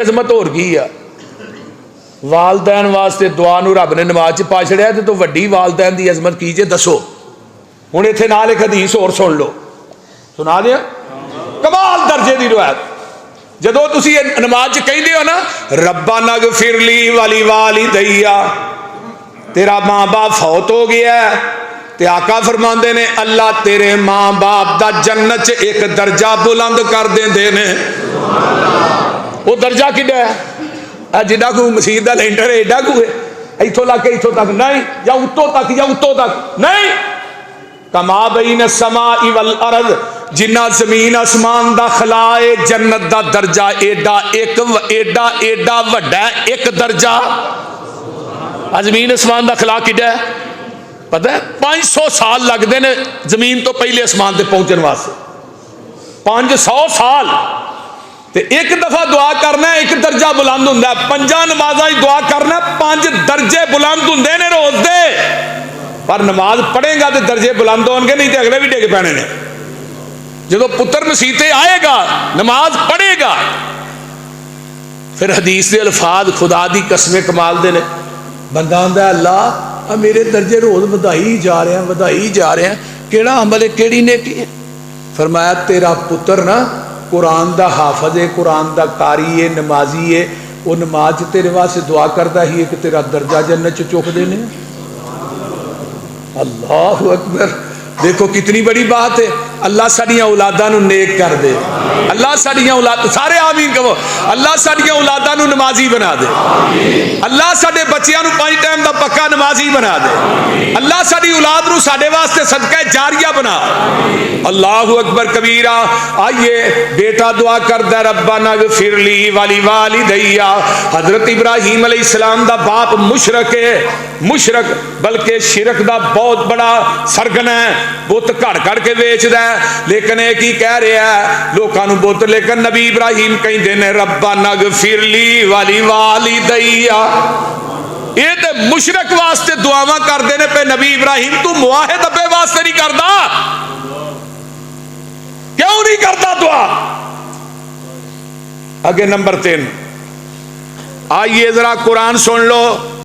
عظمت ہور کی ہے والدین واسطے دعا نو رب نے نماز چ پا چھڑیا تے تو وڈی والدین دی عظمت کی جے دسو. ہن ایتھے نال ایک حدیث اور سن لو, سنا دیا کمال درجے دی روایت. جدو تسی نماز چ کہندے ہو نا ربنا اغفر لی ولی والدیا, تیرا ماں باپ فوت ہو گیا ہے تے آقا فرماندے نے اللہ تیرے ماں باپ دا جنت چ ایک درجہ بلند کر دیندے نے. وہ درجہ کڈا ہے جہاں کوئی مسیح کا لینٹر ہے ایڈا کو ہے اتوں لگ کے اتوں تک نہیں, یا اتوں تک یا اتوں تک نہیں. کما بین السماء والارض, جنہ زمین آسمان دا خلا ہے جنت دا درجہ ایڈا ایڈا وڈا ہے ایک درجہ. زمین آسمان دا خلا کڈا ہے پتہ ہے 500 سال لگتے ہیں زمین تو پہلے آسمان تے پہنچن واسطے. 500 سال تے ایک دفعہ دعا کرنا ایک درجہ بلند ہوں. 5 نمازاں دعا کرنا 5 درجے بلند ہوں نے روز دے. پر نماز پڑھے گا تو درجے بلند ہون گے, نہیں تو اگلے بھی ڈگ پینے نے. جب پتر مسیتے آئے گا نماز پڑھے گا پھر حدیث دے الفاظ خدا دی قسم کمال دے نے. بندہ آندا اللہ میرے درجے روز ودائی جا رہے ہیں کیڑا عمل ہے کیڑی نیکی ہے. فرمایا تیرا پتر نا قرآن دا حافظ ہے, قرآن دا قاری ہے, نمازی ہے, وہ نماز تیرے واسطے دعا کرتا ہی ہے کہ تیرا درجہ جنت چ چوک دینے. اللہ اکبر, دیکھو کتنی بڑی بات ہے. اللہ ساڈیاں اولاداں نو نیک کر دے, اللہ ساڈیاں اولاد سارے آمین کہو, اللہ ساڈیاں اولاداں نو نمازی بنا دے, اللہ ساڈے بچیاں نو 5 ٹائم دا پکا نمازی بنا دے, اللہ ساڈی اولاد نو ساڈے واسطے صدقہ جاریہ بنا. اللہ اکبر کبیرہ. آئیے بیٹا دعا کردا ربنا اغفر لی ولی والدیا. حضرت ابراہیم علیہ السلام دا باپ مشرک ہے, مشرک بلکہ شرک دا بہت بڑا سرگنا ہے, بت گھڑ کے ویچدا ہے. لیکن ایک ہی کہہ رہا ہے لوکاں نو بت, لیکن نبی ابراہیم کہندے نے ربنا اغفر لی ولی والدیا. یہ تے مشرک واسطے دعاواں کردے نے پہ نبی ابراہیم تو موحد ابے واسطے نہیں کردا, کیوں نہیں کرتا دعا. آگے نمبر 3 آئیے ذرا قرآن سن لو.